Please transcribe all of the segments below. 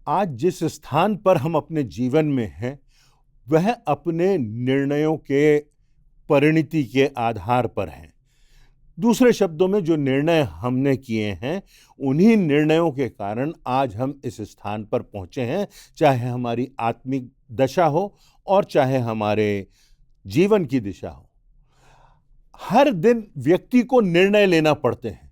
आज जिस स्थान पर हम अपने जीवन में हैं, वह अपने निर्णयों के परिणति के आधार पर हैं। दूसरे शब्दों में जो निर्णय हमने किए हैं, उन्हीं निर्णयों के कारण आज हम इस स्थान पर पहुंचे हैं, चाहे हमारी आत्मिक दशा हो और चाहे हमारे जीवन की दिशा हो। हर दिन व्यक्ति को निर्णय लेना पड़ते हैं।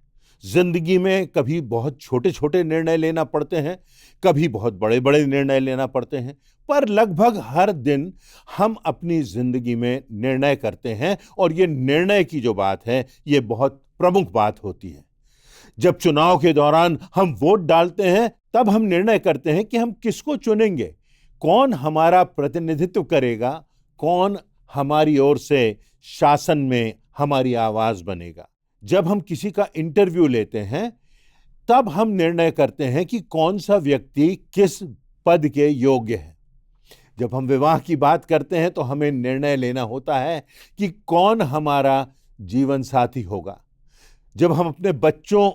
जिंदगी में कभी बहुत छोटे-छोटे निर्णय लेना पड़ते हैं, कभी बहुत बड़े-बड़े निर्णय लेना पड़ते हैं, पर लगभग हर दिन हम अपनी जिंदगी में निर्णय करते हैं और ये निर्णय की जो बात है, ये बहुत प्रमुख बात होती है। जब चुनाव के दौरान हम वोट डालते हैं, तब हम निर्णय करते हैं कि हम किसको चुनेंगे, कौन हमारा प्रतिनिधित्व करेगा, कौन हमारी ओर से शासन में हमारी आवाज बनेगा। जब हम किसी का इंटरव्यू लेते हैं, तब हम निर्णय करते हैं कि कौन सा व्यक्ति किस पद के योग्य है। जब हम विवाह की बात करते हैं, तो हमें निर्णय लेना होता है कि कौन हमारा जीवन साथी होगा। जब हम अपने बच्चों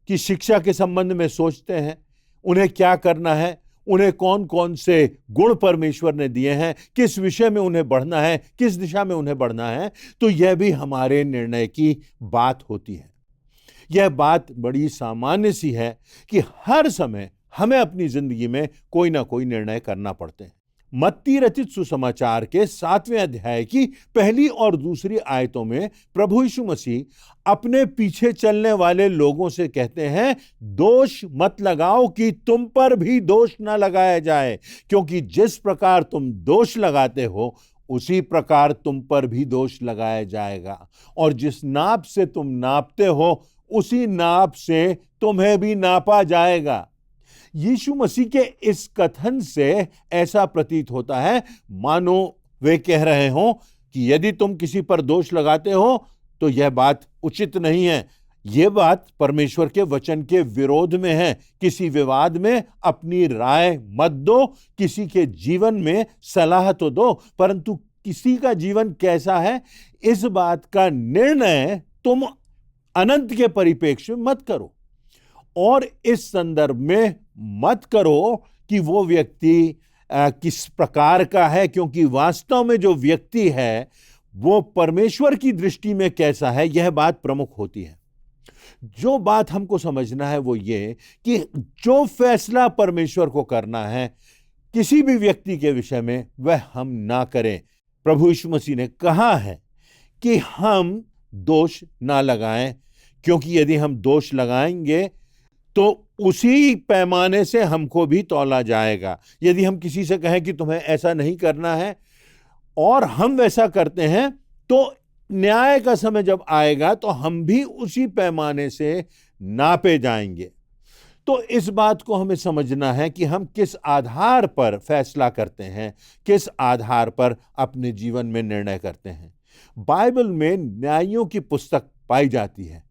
की शिक्षा के संबंध में सोचते हैं, उन्हें क्या करना है, उन्हें कौन कौन से गुण परमेश्वर ने दिए हैं, किस विषय में उन्हें बढ़ना है, किस दिशा में उन्हें बढ़ना है, तो यह भी हमारे निर्णय की बात होती है। यह बात बड़ी सामान्य सी है कि हर समय हमें अपनी जिंदगी में कोई ना कोई निर्णय करना पड़ते हैं। मत्ती रचित सुसमाचार के 7वें अध्याय की पहली और दूसरी आयतों में प्रभु यीशु मसीह अपने पीछे चलने वाले लोगों से कहते हैं, दोष मत लगाओ कि तुम पर भी दोष न लगाया जाए, क्योंकि जिस प्रकार तुम दोष लगाते हो, उसी प्रकार तुम पर भी दोष लगाया जाएगा, और जिस नाप से तुम नापते हो, उसी नाप से तुम्हें भी नापा जाएगा। यीशु मसीह के इस कथन से ऐसा प्रतीत होता है मानो वे कह रहे हों कि यदि तुम किसी पर दोष लगाते हो, तो यह बात उचित नहीं है। यह बात परमेश्वर के वचन के विरोध में है। किसी विवाद में अपनी राय मत दो, किसी के जीवन में सलाह तो दो, परंतु किसी का जीवन कैसा है, इस बात का निर्णय तुम अनंत के परिप्रेक्ष्य में मत करो। और इस संदर्भ में मत करो कि वो व्यक्ति किस प्रकार का है, क्योंकि वास्तव में जो व्यक्ति है वो परमेश्वर की दृष्टि में कैसा है, यह बात प्रमुख होती है। जो बात हमको समझना है वो ये कि जो फैसला परमेश्वर को करना है किसी भी व्यक्ति के विषय में, वह हम ना करें। प्रभु यीशु मसीह ने कहा है कि हम दोष ना लगाएं, क्योंकि यदि हम दोष लगाएंगे तो उसी पैमाने से हमको भी तौला जाएगा। यदि हम किसी से कहें कि तुम्हें ऐसा नहीं करना है और हम वैसा करते हैं, तो न्याय का समय जब आएगा तो हम भी उसी पैमाने से नापे जाएंगे। तो इस बात को हमें समझना है कि हम किस आधार पर फैसला करते हैं, किस आधार पर अपने जीवन में निर्णय करते हैं। बाइबल में न्यायियों की पुस्तक पाई जाती है।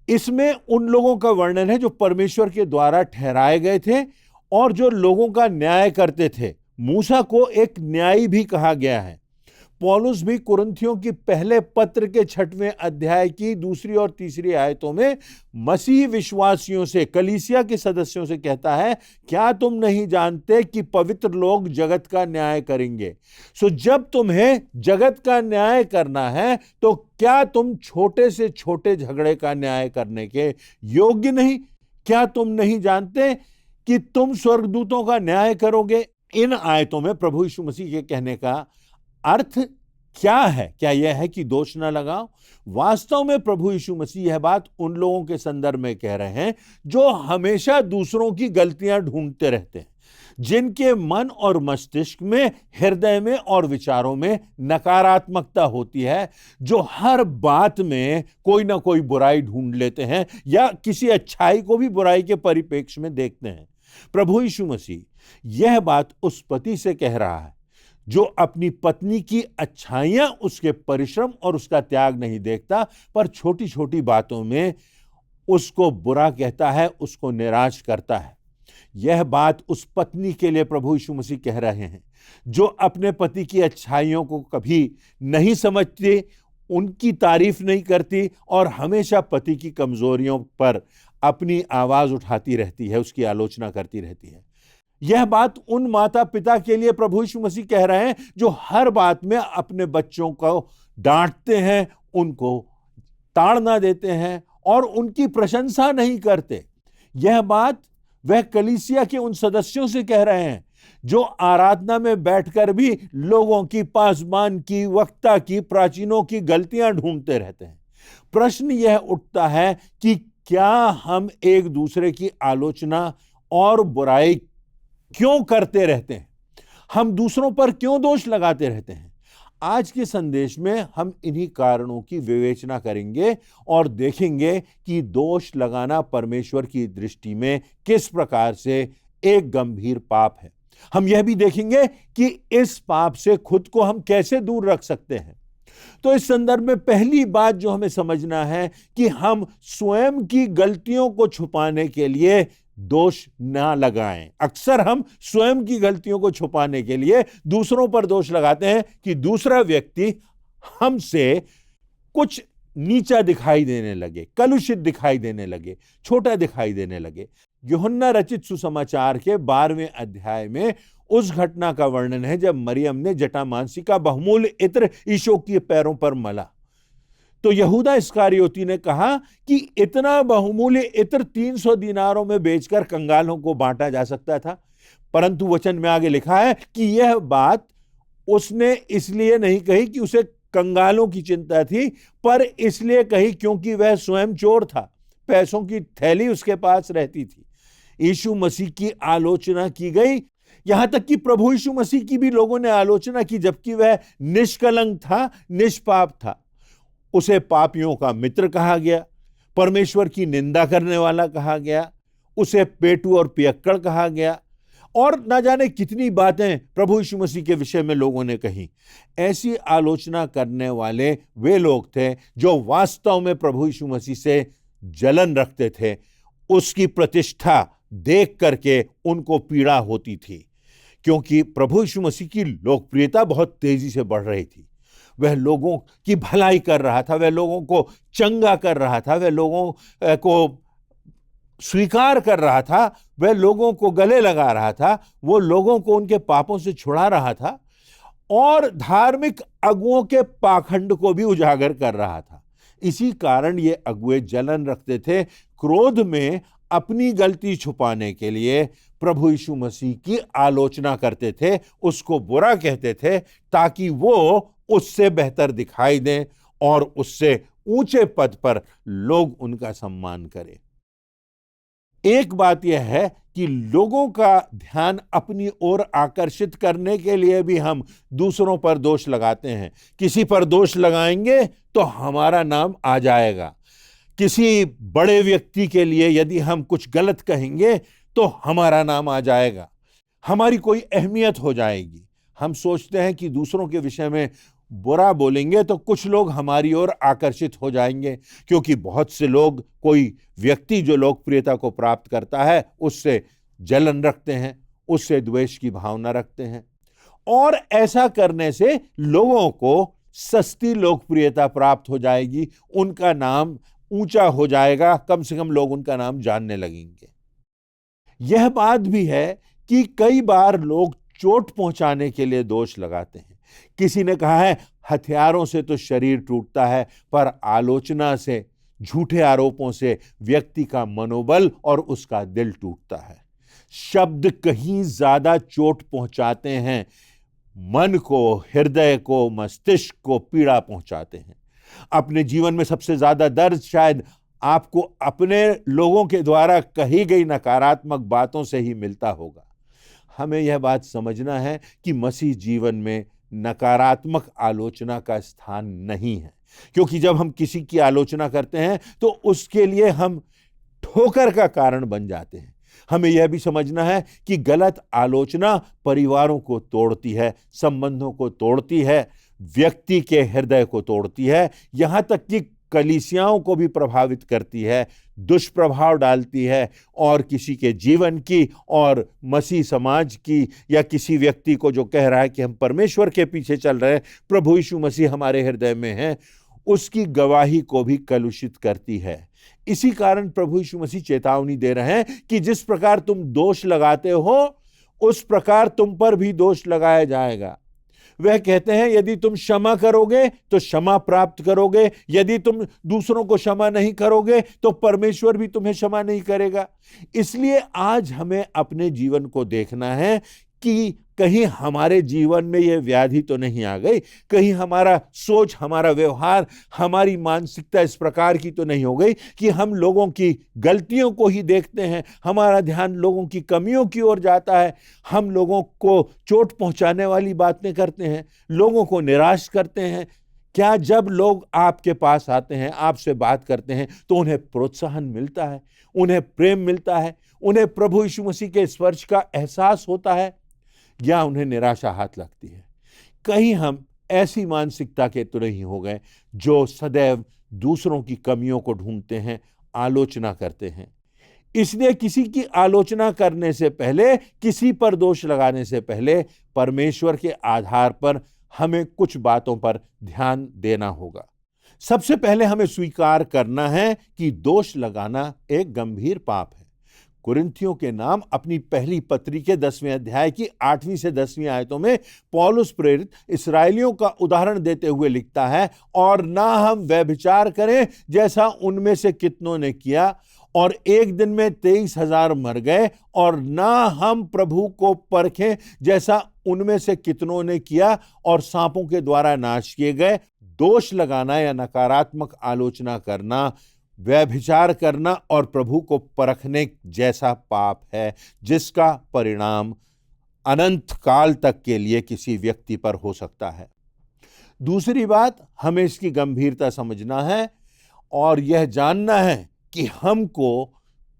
इसमें उन लोगों का वर्णन है जो परमेश्वर के द्वारा ठहराए गए थे और जो लोगों का न्याय करते थे। मूसा को एक न्यायी भी कहा गया है। पौलुस भी कुरिन्थियों की पहले पत्र के 6वें अध्याय की 2 और 3 आयतों में मसीह विश्वासियों से, कलीसिया के सदस्यों से कहता है, क्या तुम नहीं जानते कि पवित्र लोग जगत का न्याय करेंगे। सो जब तुम्हें जगत का न्याय करना है, तो क्या तुम छोटे से छोटे झगड़े का न्याय करने के योग्य नहीं? क्या तुम नहीं जानते कि तुम स्वर्गदूतों का न्याय करोगे? इन आयतों में प्रभु यीशु मसीह के कहने का अर्थ क्या है? क्या यह है कि दोष ना लगाओ? वास्तव में प्रभु यीशु मसीह यह बात उन लोगों के संदर्भ में कह रहे हैं जो हमेशा दूसरों की गलतियां ढूंढते रहते हैं, जिनके मन और मस्तिष्क में, हृदय में और विचारों में नकारात्मकता होती है, जो हर बात में कोई ना कोई बुराई ढूंढ लेते हैं या किसी अच्छाई को भी बुराई के परिप्रेक्ष्य में देखते हैं। प्रभु यीशु मसीह यह बात उस पति से कह रहा है जो अपनी पत्नी की अच्छाइयां, उसके परिश्रम और उसका त्याग नहीं देखता, पर छोटी छोटी बातों में उसको बुरा कहता है, उसको निराश करता है। यह बात उस पत्नी के लिए प्रभु यीशु मसीह कह रहे हैं जो अपने पति की अच्छाइयों को कभी नहीं समझती, उनकी तारीफ नहीं करती और हमेशा पति की कमजोरियों पर अपनी आवाज उठाती रहती है, उसकी आलोचना करती रहती है। यह बात उन माता पिता के लिए प्रभु यीशु मसीह कह रहे हैं जो हर बात में अपने बच्चों को डांटते हैं, उनको ताड़ना देते हैं और उनकी प्रशंसा नहीं करते। यह बात वह कलीसिया के उन सदस्यों से कह रहे हैं जो आराधना में बैठकर भी लोगों की, पासबान की, वक्ता की, प्राचीनों की गलतियां ढूंढते रहते हैं। प्रश्न यह उठता है कि क्या हम एक दूसरे की आलोचना और बुराई क्यों करते रहते हैं? हम दूसरों पर क्यों दोष लगाते रहते हैं? आज के संदेश में हम इन्हीं कारणों की विवेचना करेंगे और देखेंगे कि दोष लगाना परमेश्वर की दृष्टि में किस प्रकार से एक गंभीर पाप है। हम यह भी देखेंगे कि इस पाप से खुद को हम कैसे दूर रख सकते हैं। तो इस संदर्भ में पहली बात जो हमें समझना है कि हम स्वयं की गलतियों को छुपाने के लिए दोष ना लगाएं। अक्सर हम स्वयं की गलतियों को छुपाने के लिए दूसरों पर दोष लगाते हैं कि दूसरा व्यक्ति हमसे कुछ नीचा दिखाई देने लगे, कलुषित दिखाई देने लगे, छोटा दिखाई देने लगे। यूहन्ना रचित सुसमाचार के 12वें अध्याय में उस घटना का वर्णन है जब मरियम ने जटामांसी का बहुमूल्य इत्र यीशु के पैरों पर मला। तो यहूदा इस्करियोती ने कहा कि इतना बहुमूल्य इत्र 300 दीनारों में बेचकर कंगालों को बांटा जा सकता था, परंतु वचन में आगे लिखा है कि यह बात उसने इसलिए नहीं कही कि उसे कंगालों की चिंता थी, पर इसलिए कही क्योंकि वह स्वयं चोर था, पैसों की थैली उसके पास रहती थी। यीशु मसीह की आलोचना की गई, यहां तक कि प्रभु यीशु मसीह की भी लोगों ने आलोचना की, जबकि वह निष्कलंक था, निष्पाप था। उसे पापियों का मित्र कहा गया, परमेश्वर की निंदा करने वाला कहा गया, उसे पेटू और पियक्कड़ कहा गया और ना जाने कितनी बातें प्रभु यीशु मसीह के विषय में लोगों ने कही। ऐसी आलोचना करने वाले वे लोग थे जो वास्तव में प्रभु यीशु मसीह से जलन रखते थे। उसकी प्रतिष्ठा देख करके उनको पीड़ा होती थी, क्योंकि प्रभु यीशु मसीह की लोकप्रियता बहुत तेजी से बढ़ रही थी। वह लोगों की भलाई कर रहा था, वह लोगों को चंगा कर रहा था, वह लोगों को स्वीकार कर रहा था, वह लोगों को गले लगा रहा था, वो लोगों को उनके पापों से छुड़ा रहा था और धार्मिक अगुओं के पाखंड को भी उजागर कर रहा था। इसी कारण ये अगुए जलन रखते थे, क्रोध में अपनी गलती छुपाने के लिए प्रभु यीशु मसीह की आलोचना करते थे, उसको बुरा कहते थे ताकि वो उससे बेहतर दिखाई दें और उससे ऊंचे पद पर लोग उनका सम्मान करें। एक बात यह है कि लोगों का ध्यान अपनी ओर आकर्षित करने के लिए भी हम दूसरों पर दोष लगाते हैं। किसी पर दोष लगाएंगे तो हमारा नाम आ जाएगा। किसी बड़े व्यक्ति के लिए यदि हम कुछ गलत कहेंगे तो हमारा नाम आ जाएगा, हमारी कोई अहमियत हो जाएगी। हम सोचते हैं कि दूसरों के विषय में बुरा बोलेंगे तो कुछ लोग हमारी ओर आकर्षित हो जाएंगे, क्योंकि बहुत से लोग, कोई व्यक्ति जो लोकप्रियता को प्राप्त करता है उससे जलन रखते हैं, उससे द्वेष की भावना रखते हैं और ऐसा करने से लोगों को सस्ती लोकप्रियता प्राप्त हो जाएगी, उनका नाम ऊंचा हो जाएगा, कम से कम लोग उनका नाम जानने लगेंगे। यह बात भी है कि कई बार लोग चोट पहुंचाने के लिए दोष लगाते हैं। किसी ने कहा है हथियारों से तो शरीर टूटता है, पर आलोचना से, झूठे आरोपों से व्यक्ति का मनोबल और उसका दिल टूटता है। शब्द कहीं ज्यादा चोट पहुंचाते हैं, मन को, हृदय को, मस्तिष्क को पीड़ा पहुंचाते हैं। अपने जीवन में सबसे ज्यादा दर्द शायद आपको अपने लोगों के द्वारा कही गई नकारात्मक बातों से ही मिलता होगा। हमें यह बात समझना है कि मसीह जीवन में नकारात्मक आलोचना का स्थान नहीं है, क्योंकि जब हम किसी की आलोचना करते हैं तो उसके लिए हम ठोकर का कारण बन जाते हैं। हमें यह भी समझना है कि गलत आलोचना परिवारों को तोड़ती है, संबंधों को तोड़ती है, व्यक्ति के हृदय को तोड़ती है, यहां तक कि कलीसियाओं को भी प्रभावित करती है, दुष्प्रभाव डालती है और किसी के जीवन की और मसीह समाज की, या किसी व्यक्ति को जो कह रहा है कि हम परमेश्वर के पीछे चल रहे हैं, प्रभु यीशु मसीह हमारे हृदय में है, उसकी गवाही को भी कलुषित करती है। इसी कारण प्रभु यीशु मसीह चेतावनी दे रहे हैं कि जिस प्रकार तुम दोष लगाते हो उस प्रकार तुम पर भी दोष लगाया जाएगा। वह कहते हैं यदि तुम क्षमा करोगे तो क्षमा प्राप्त करोगे, यदि तुम दूसरों को क्षमा नहीं करोगे तो परमेश्वर भी तुम्हें क्षमा नहीं करेगा। इसलिए आज हमें अपने जीवन को देखना है कि कहीं हमारे जीवन में यह व्याधि तो नहीं आ गई, कहीं हमारा सोच, हमारा व्यवहार, हमारी मानसिकता इस प्रकार की तो नहीं हो गई कि हम लोगों की गलतियों को ही देखते हैं, हमारा ध्यान लोगों की कमियों की ओर जाता है, हम लोगों को चोट पहुंचाने वाली बातें करते हैं, लोगों को निराश करते हैं। क्या जब लोग आपके पास आते हैं, आपसे बात करते हैं, तो उन्हें प्रोत्साहन मिलता है, उन्हें प्रेम मिलता है, उन्हें प्रभु यीशु मसीह के स्पर्श का एहसास होता है, या उन्हें निराशा हाथ लगती है? कहीं हम ऐसी मानसिकता के तो नहीं हो गए जो सदैव दूसरों की कमियों को ढूंढते हैं, आलोचना करते हैं। इसलिए किसी की आलोचना करने से पहले, किसी पर दोष लगाने से पहले परमेश्वर के आधार पर हमें कुछ बातों पर ध्यान देना होगा। सबसे पहले हमें स्वीकार करना है कि दोष लगाना एक गंभीर पाप है। कुरिन्थियों के नाम अपनी पहली पत्री के 10वें अध्याय की 8वीं से 10वीं आयतों में पौलुस प्रेरित इसराइलियों का उदाहरण देते हुए लिखता है, और ना हम व्यभिचार करें जैसा उनमें से कितनों ने किया, और एक दिन में 23,000 मर गए, और ना हम प्रभु को परखें जैसा उनमें से कितनों ने किया और सांपों के द्वारा नाश किए गए। दोष लगाना या नकारात्मक आलोचना करना, व्यभिचार करना और प्रभु को परखने जैसा पाप है, जिसका परिणाम अनंत काल तक के लिए किसी व्यक्ति पर हो सकता है। दूसरी बात, हमें इसकी गंभीरता समझना है और यह जानना है कि हमको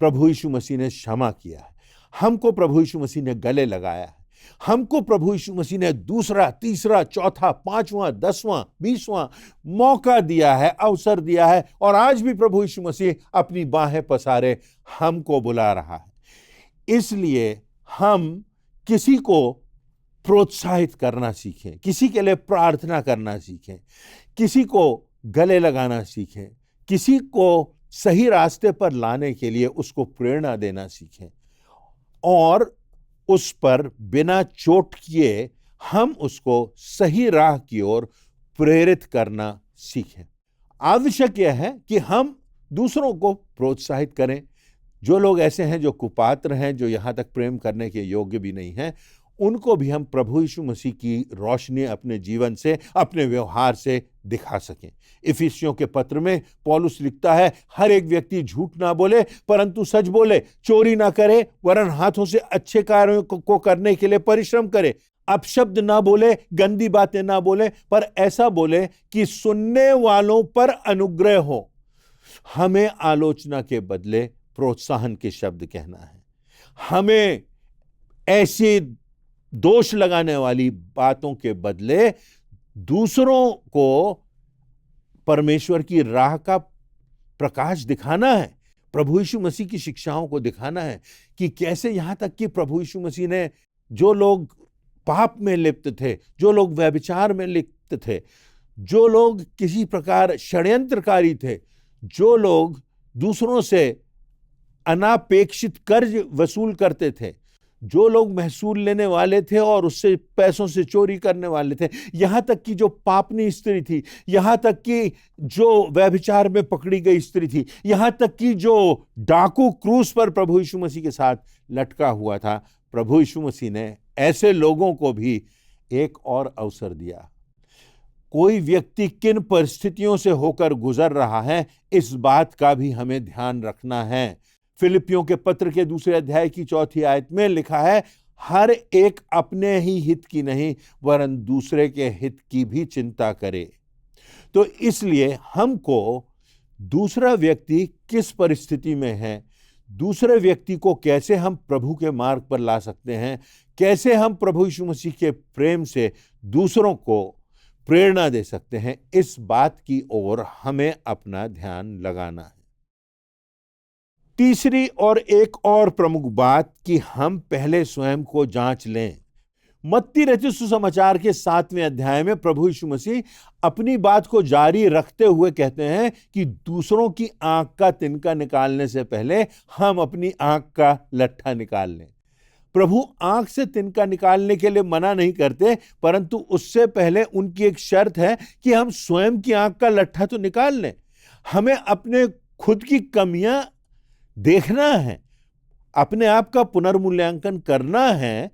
प्रभु यीशु मसीह ने क्षमा किया है, हमको प्रभु यीशु मसीह ने गले लगाया है, हमको प्रभु यीशु मसीह ने दूसरा, तीसरा, चौथा, 5वां, 10वां, 20वां मौका दिया है, अवसर दिया है, और आज भी प्रभु यीशु मसीह अपनी बाहें पसारे हमको बुला रहा है। इसलिए हम किसी को प्रोत्साहित करना सीखें, किसी के लिए प्रार्थना करना सीखें, किसी को गले लगाना सीखें, किसी को सही रास्ते पर लाने के लिए उसको प्रेरणा देना सीखें, और उस पर बिना चोट किए हम उसको सही राह की ओर प्रेरित करना सीखें। आवश्यक यह है कि हम दूसरों को प्रोत्साहित करें। जो लोग ऐसे हैं जो कुपात्र हैं, जो यहाँ तक प्रेम करने के योग्य भी नहीं हैं, उनको भी हम प्रभु यीशु मसीह की रोशनी अपने जीवन से, अपने व्यवहार से दिखा सकें। इफिसियों के पत्र में पौलुस लिखता है, हर एक व्यक्ति झूठ ना बोले परंतु सच बोले, चोरी ना करे वरन हाथों से अच्छे कार्यों को करने के लिए परिश्रम करे, अपशब्द ना बोले, गंदी बातें ना बोले, पर ऐसा बोले कि सुनने वालों पर अनुग्रह हो। हमें आलोचना के बदले प्रोत्साहन के शब्द कहना है। हमें ऐसी दोष लगाने वाली बातों के बदले दूसरों को परमेश्वर की राह का प्रकाश दिखाना है, प्रभु यीशु मसीह की शिक्षाओं को दिखाना है कि कैसे, यहां तक कि प्रभु यीशु मसीह ने जो लोग पाप में लिप्त थे, जो लोग व्यभिचार में लिप्त थे, जो लोग किसी प्रकार षड्यंत्रकारी थे, जो लोग दूसरों से अनापेक्षित कर्ज वसूल करते थे, जो लोग महसूल लेने वाले थे और उससे पैसों से चोरी करने वाले थे, यहां तक कि जो पापनी स्त्री थी, यहां तक कि जो व्यभिचार में पकड़ी गई स्त्री थी, यहां तक कि जो डाकू क्रूस पर प्रभु यीशु मसीह के साथ लटका हुआ था, प्रभु यीशु मसीह ने ऐसे लोगों को भी एक और अवसर दिया। कोई व्यक्ति किन परिस्थितियों से होकर गुजर रहा है, इस बात का भी हमें ध्यान रखना है। फिलिपियों के पत्र के 2 अध्याय की 4 आयत में लिखा है, हर एक अपने ही हित की नहीं वरन दूसरे के हित की भी चिंता करे। तो इसलिए हमको दूसरा व्यक्ति किस परिस्थिति में है, दूसरे व्यक्ति को कैसे हम प्रभु के मार्ग पर ला सकते हैं, कैसे हम प्रभु यीशु मसीह के प्रेम से दूसरों को प्रेरणा दे सकते हैं, इस बात की ओर हमें अपना ध्यान लगाना है। तीसरी और एक और प्रमुख बात कि हम पहले स्वयं को जांच लें। मत्ती रचित सुसमाचार के 7वें अध्याय में प्रभु यीशु मसीह अपनी बात को जारी रखते हुए कहते हैं कि दूसरों की आंख का तिनका निकालने से पहले हम अपनी आंख का लट्ठा निकाल लें। प्रभु आंख से तिनका निकालने के लिए मना नहीं करते, परंतु उससे पहले उनकी एक शर्त है कि हम स्वयं की आंख का लट्ठा तो निकाल लें। हमें अपने खुद की कमियां देखना है, अपने आप का पुनर्मूल्यांकन करना है,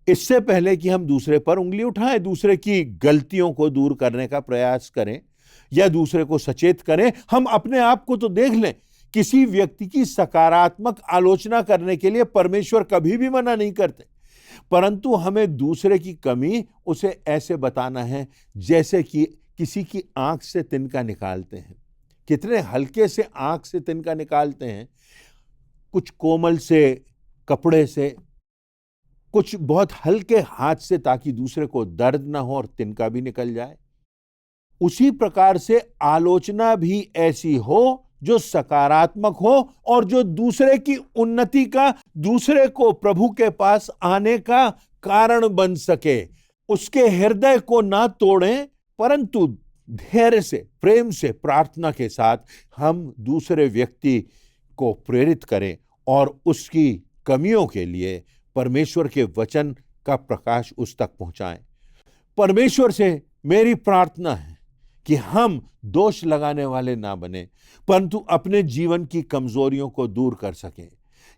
इससे पहले कि हम दूसरे पर उंगली उठाएं, दूसरे की गलतियों को दूर करने का प्रयास करें या दूसरे को सचेत करें। हम अपने आप को तो देख लें। किसी व्यक्ति की सकारात्मक आलोचना करने के लिए परमेश्वर कभी भी मना नहीं करते, परंतु हमें दूसरे की कमी उसे ऐसे बताना है जैसे कि किसी की आंख से तिनका निकालते हैं। कितने हल्के से आंख से तिनका निकालते हैं, कुछ कोमल से कपड़े से, कुछ बहुत हल्के हाथ से, ताकि दूसरे को दर्द ना हो और तिनका भी निकल जाए। उसी प्रकार से आलोचना भी ऐसी हो जो सकारात्मक हो और जो दूसरे की उन्नति का, दूसरे को प्रभु के पास आने का कारण बन सके। उसके हृदय को ना तोड़ें, परंतु धैर्य से, प्रेम से, प्रार्थना के साथ हम दूसरे व्यक्ति को प्रेरित करें और उसकी कमियों के लिए परमेश्वर के वचन का प्रकाश उस तक पहुंचाएं। परमेश्वर से मेरी प्रार्थना है कि हम दोष लगाने वाले ना बने, परंतु अपने जीवन की कमजोरियों को दूर कर सकें।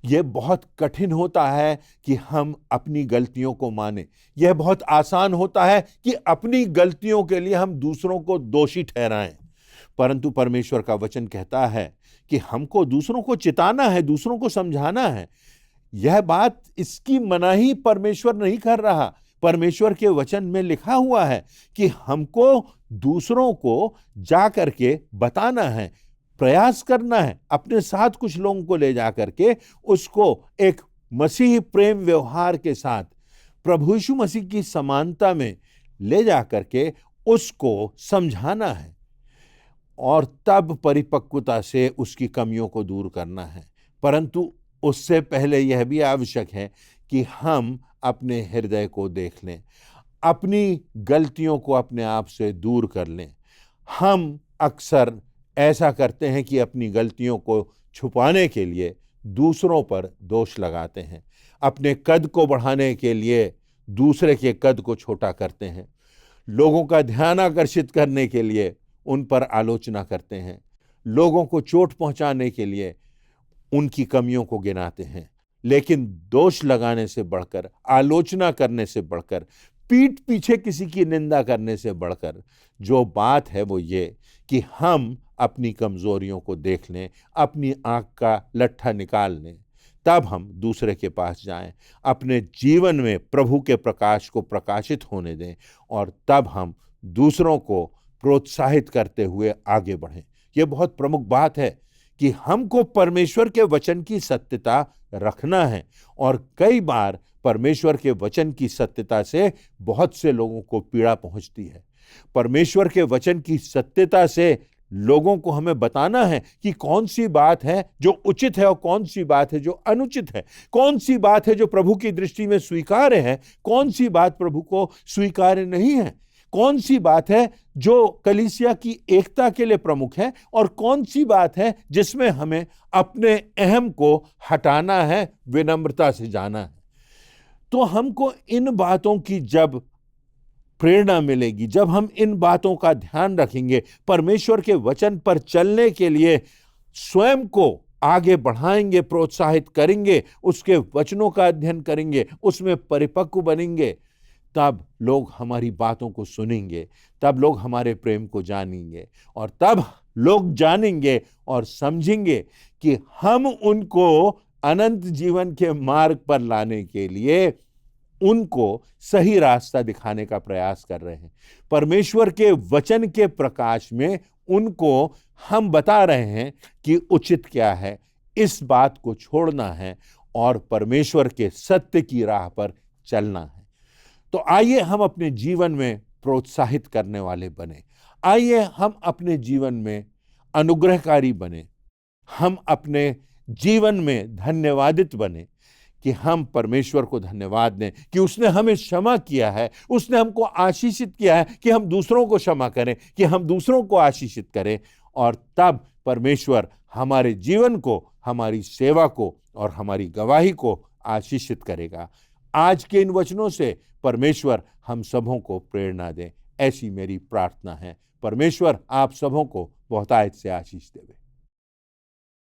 यह बहुत कठिन होता है कि हम अपनी गलतियों को माने। यह बहुत आसान होता है कि अपनी गलतियों के लिए हम दूसरों को दोषी ठहराएं, परंतु परमेश्वर का वचन कहता है कि हमको दूसरों को चिताना है, दूसरों को समझाना है। यह बात, इसकी मनाही परमेश्वर नहीं कर रहा। परमेश्वर के वचन में लिखा हुआ है कि हमको दूसरों को जा करके बताना है, प्रयास करना है, अपने साथ कुछ लोगों को ले जा करके उसको एक मसीही प्रेम व्यवहार के साथ प्रभु यीशु मसीह की समानता में ले जा करके उसको समझाना है और तब परिपक्वता से उसकी कमियों को दूर करना है। परंतु उससे पहले यह भी आवश्यक है कि हम अपने हृदय को देख लें, अपनी गलतियों को अपने आप से दूर कर लें। हम अक्सर ऐसा करते हैं कि अपनी गलतियों को छुपाने के लिए दूसरों पर दोष लगाते हैं, अपने कद को बढ़ाने के लिए दूसरे के कद को छोटा करते हैं, लोगों का ध्यान आकर्षित करने के लिए उन पर आलोचना करते हैं, लोगों को चोट पहुंचाने के लिए उनकी कमियों को गिनाते हैं। लेकिन दोष लगाने से बढ़कर, आलोचना करने से बढ़कर, पीठ पीछे किसी की निंदा करने से बढ़कर जो बात है वो ये कि हम अपनी कमजोरियों को देख लें, अपनी आंख का लट्ठा निकाल लें, तब हम दूसरे के पास जाएं, अपने जीवन में प्रभु के प्रकाश को प्रकाशित होने दें और तब हम दूसरों को प्रोत्साहित करते हुए आगे बढ़ें। यह बहुत प्रमुख बात है कि हमको परमेश्वर के वचन की सत्यता रखना है और कई बार परमेश्वर के वचन की सत्यता से बहुत से लोगों को पीड़ा पहुंचती है। परमेश्वर के वचन की सत्यता से लोगों को हमें बताना है कि कौन सी बात है जो उचित है और कौन सी बात है जो अनुचित है, कौन सी बात है जो प्रभु की दृष्टि में स्वीकार्य है, कौन सी बात प्रभु को स्वीकार्य नहीं है, कौन सी बात है जो कलीसिया की एकता के लिए प्रमुख है और कौन सी बात है जिसमें हमें अपने अहम को हटाना है, विनम्रता से जाना है। तो हमको इन बातों की जब प्रेरणा मिलेगी, जब हम इन बातों का ध्यान रखेंगे, परमेश्वर के वचन पर चलने के लिए स्वयं को आगे बढ़ाएंगे, प्रोत्साहित करेंगे, उसके वचनों का अध्ययन करेंगे, उसमें परिपक्व बनेंगे, तब लोग हमारी बातों को सुनेंगे, तब लोग हमारे प्रेम को जानेंगे और तब लोग जानेंगे और समझेंगे कि हम उनको अनंत जीवन के मार्ग पर लाने के लिए उनको सही रास्ता दिखाने का प्रयास कर रहे हैं। परमेश्वर के वचन के प्रकाश में उनको हम बता रहे हैं कि उचित क्या है, इस बात को छोड़ना है और परमेश्वर के सत्य की राह पर चलना है। तो आइए हम अपने जीवन में प्रोत्साहित करने वाले बने, आइए हम अपने जीवन में अनुग्रहकारी बने, हम अपने जीवन में धन्यवादित बने कि हम परमेश्वर को धन्यवाद दें कि उसने हमें क्षमा किया है, उसने हमको आशीषित किया है कि हम दूसरों को क्षमा करें, कि हम दूसरों को आशीषित करें और तब परमेश्वर हमारे जीवन को, हमारी सेवा को और हमारी गवाही को आशीषित करेगा। आज के इन वचनों से परमेश्वर हम सबों को प्रेरणा दे, ऐसी मेरी प्रार्थना है। परमेश्वर आप सबों को बहुतायत से आशीष देवे।